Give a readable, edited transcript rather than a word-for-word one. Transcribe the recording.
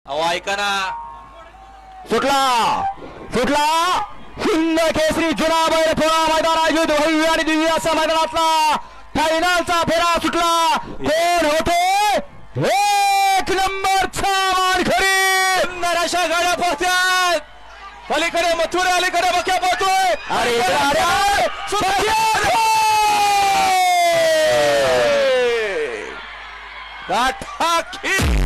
अहो ऐका ना, सुटला सुटला हिंद केसरी जुना बैल थोडा मैदान आयोजित भव्य आणि दिव्य असा मैदानातला फायनलचा फेरा सुटला. कोण होते एक नंबरचा मानकरी. सुंदर अशा गाड्या पोहत्यात. पलीकडे मथुरे, अलीकडे बक्या पोहतोय. अरे गाठा खीर